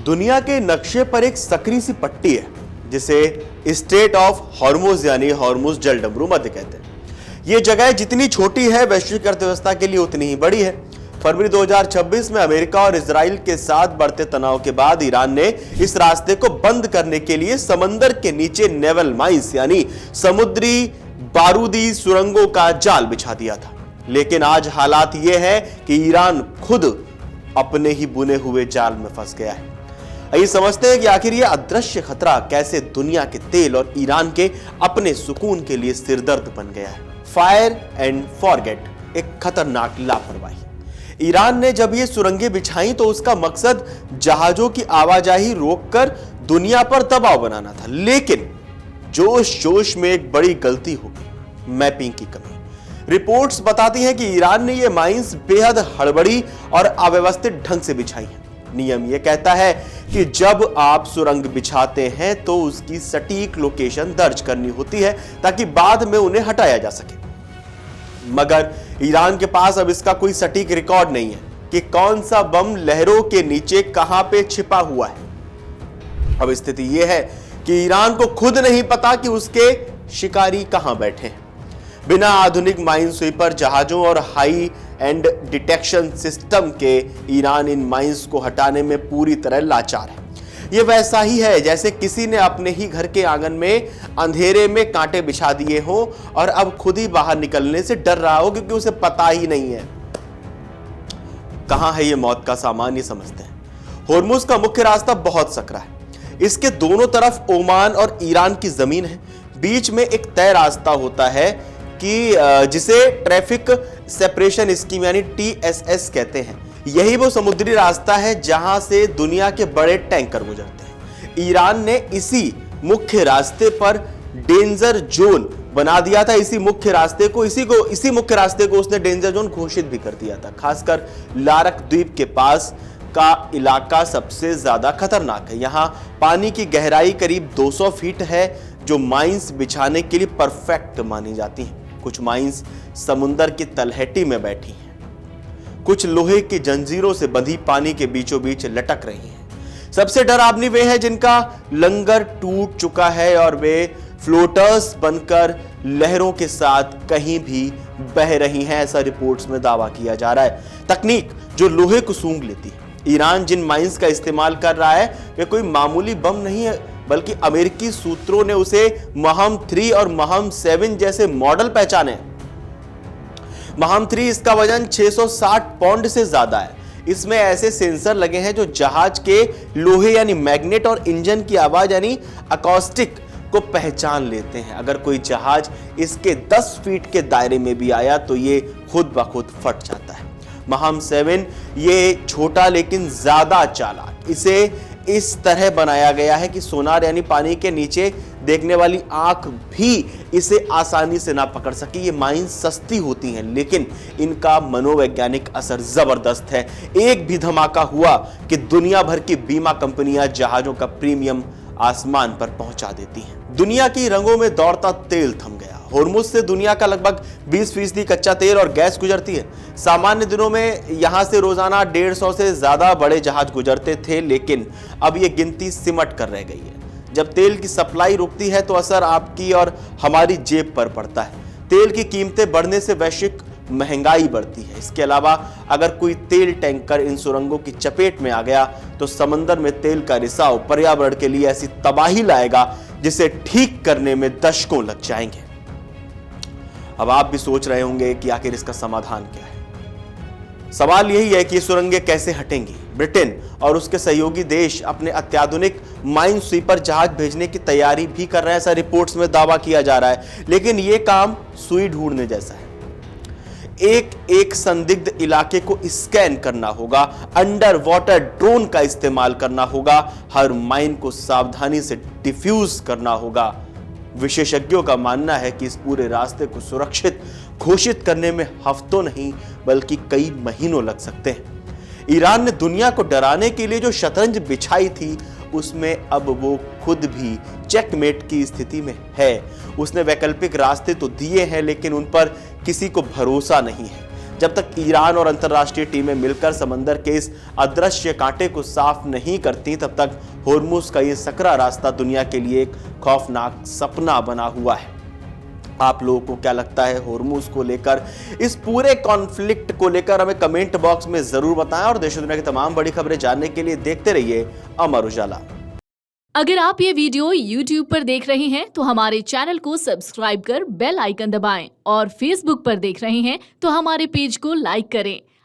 दुनिया के नक्शे पर एक सकरी सी पट्टी है जिसे स्टेट ऑफ हॉर्मुज यानी हॉर्मुज जलडमरू मध्य कहते हैं। यह जगह जितनी छोटी है वैश्विक अर्थव्यवस्था के लिए उतनी ही बड़ी है। फरवरी 2026 में अमेरिका और इजराइल के साथ बढ़ते तनाव के बाद ईरान ने इस रास्ते को बंद करने के लिए समंदर के नीचे नेवल माइंस यानी समुद्री बारूदी सुरंगों का जाल बिछा दिया था। लेकिन आज हालात यह है कि ईरान खुद अपने ही बुने हुए जाल में फंस गया है। आइए समझते हैं कि आखिर यह अदृश्य खतरा कैसे दुनिया के तेल और ईरान के अपने सुकून के लिए सिरदर्द बन गया है। फायर एंड फॉरगेट, एक खतरनाक लापरवाही। ईरान ने जब ये सुरंगें बिछाई तो उसका मकसद जहाजों की आवाजाही रोककर दुनिया पर दबाव बनाना था, लेकिन जोश जोश में एक बड़ी गलती हो गई, मैपिंग की कमी। रिपोर्ट्स बताती हैं कि ईरान ने ये माइंस बेहद हड़बड़ी और अव्यवस्थित ढंग से बिछाई हैं। नियम यह कहता है कि जब आप सुरंग बिछाते हैं तो उसकी सटीक लोकेशन दर्ज करनी होती है ताकि बाद में उन्हें हटाया जा सके। मगर ईरान के पास अब इसका कोई सटीक रिकॉर्ड नहीं है कि कौन सा बम लहरों के नीचे कहां पे छिपा हुआ है। अब स्थिति यह है कि ईरान को खुद नहीं पता कि उसके शिकारी कहां बैठे हैं। बिना आधुनिक माइन स्वीपर जहाजों और हाई एंड डिटेक्शन सिस्टम के ईरान इन माइंस को हटाने में पूरी तरह लाचार है। यह वैसा ही है जैसे किसी ने अपने ही घर के आंगन में अंधेरे में कांटे बिछा दिए हो और अब खुद ही बाहर निकलने से डर रहा हो क्योंकि उसे पता ही नहीं है कहां है यह मौत का सामान। ये समझते हैं होर्मुज का मुख्य रास्ता बहुत सकरा है। इसके दोनों तरफ ओमान और ईरान की जमीन है। बीच में एक तय रास्ता होता है कि जिसे ट्रैफिक सेपरेशन स्कीम यानी TSS कहते हैं। यही वो समुद्री रास्ता है जहां से दुनिया के बड़े टैंकर गुजरते हैं। ईरान ने इसी मुख्य रास्ते पर डेंजर जोन बना दिया था। इसी मुख्य रास्ते को उसने डेंजर जोन घोषित भी कर दिया था। खासकर लारक द्वीप के पास का इलाका सबसे ज्यादा खतरनाक है। यहां पानी की गहराई करीब 200 फीट है जो माइंस बिछाने के लिए परफेक्ट मानी जाती हैं। कुछ माइंस समुंदर की तलहटी में बैठी हैं, कुछ लोहे की जंजीरों से बंधी पानी के बीचों बीच लटक रही हैं। सबसे डरावनी वे हैं जिनका लंगर टूट चुका है और वे फ्लोटर्स बनकर लहरों के साथ कहीं भी बह रही हैं, ऐसा रिपोर्ट्स में दावा किया जा रहा है। तकनीक जो लोहे को सूंघ लेती है। ईरान जिन माइंस का इस्तेमाल कर रहा है वे कोई मामूली बम नहीं है, बल्कि अमेरिकी सूत्रों ने उसे महम 3 और महम 7 जैसे मॉडल पहचाने। महम 3 इसका वजन 660 पाउंड से ज्यादा है। इसमें ऐसे सेंसर लगे हैं जो जहाज के लोहे यानी मैग्नेट और इंजन की आवाज यानी अकॉस्टिक को पहचान लेते हैं। अगर कोई जहाज इसके 10 फीट के दायरे में भी आया तो ये खुद ब खुद फट जाता है। महम 7 ये छोटा लेकिन ज्यादा चालाक। इसे इस तरह बनाया गया है कि सोनार यानी पानी के नीचे देखने वाली आंख भी इसे आसानी से ना पकड़ सके। ये माइंस सस्ती होती हैं लेकिन इनका मनोवैज्ञानिक असर जबरदस्त है। एक भी धमाका हुआ कि दुनिया भर की बीमा कंपनियां जहाजों का प्रीमियम आसमान पर पहुंचा देती हैं। दुनिया की रंगों में दौड़ता तेल थम गया। होर्मुज से दुनिया का लगभग 20% कच्चा तेल और गैस गुजरती है। सामान्य दिनों में यहां से रोजाना 150 से ज्यादा बड़े जहाज गुजरते थे, लेकिन अब यह गिनती सिमट कर रह गई है। जब तेल की सप्लाई रुकती है तो असर आपकी और हमारी जेब पर पड़ता है। तेल की कीमतें बढ़ने से वैश्विक महंगाई बढ़ती है। इसके अलावा अगर कोई तेल टैंकर इन सुरंगों की चपेट में आ गया तो समंदर में तेल का रिसाव पर्यावरण के लिए ऐसी तबाही लाएगा जिसे ठीक करने में दशकों लग जाएंगे। अब आप भी सोच रहे होंगे कि आखिर इसका समाधान क्या है। सवाल यही है कि ये सुरंगें कैसे हटेंगी। ब्रिटेन और उसके सहयोगी देश अपने अत्याधुनिक माइन स्वीपर जहाज भेजने की तैयारी भी कर रहे हैं, ऐसा रिपोर्ट्स में दावा किया जा रहा है। लेकिन यह काम सुई ढूंढने जैसा है। एक संदिग्ध इलाके को स्कैन करना होगा, अंडर वाटर ड्रोन का इस्तेमाल करना होगा, हर माइन को सावधानी से डिफ्यूज करना होगा। विशेषज्ञों का मानना है कि इस पूरे रास्ते को सुरक्षित घोषित करने में हफ्तों नहीं बल्कि कई महीनों लग सकते हैं। ईरान ने दुनिया को डराने के लिए जो शतरंज बिछाई थी उसमें अब वो खुद भी चेकमेट की स्थिति में है। उसने वैकल्पिक रास्ते तो दिए हैं लेकिन उन पर किसी को भरोसा नहीं है। जब तक ईरान और अंतर्राष्ट्रीय टीमें मिलकर समंदर के इस अदृश्य कांटे को साफ नहीं करती, तब तक होर्मुज का ये सकरा रास्ता दुनिया के लिए एक खौफनाक सपना बना हुआ है। आप लोगों को क्या लगता है होर्मुज को लेकर, इस पूरे कॉन्फ्लिक्ट को लेकर? हमें कमेंट बॉक्स में जरूर बताएं और देश दुनिया की तमाम बड़ी खबरें जानने के लिए देखते रहिए अमर उजाला। अगर आप ये वीडियो YouTube पर देख रहे हैं तो हमारे चैनल को सब्सक्राइब कर बेल आइकन दबाएं और Facebook पर देख रहे हैं तो हमारे पेज को लाइक करें।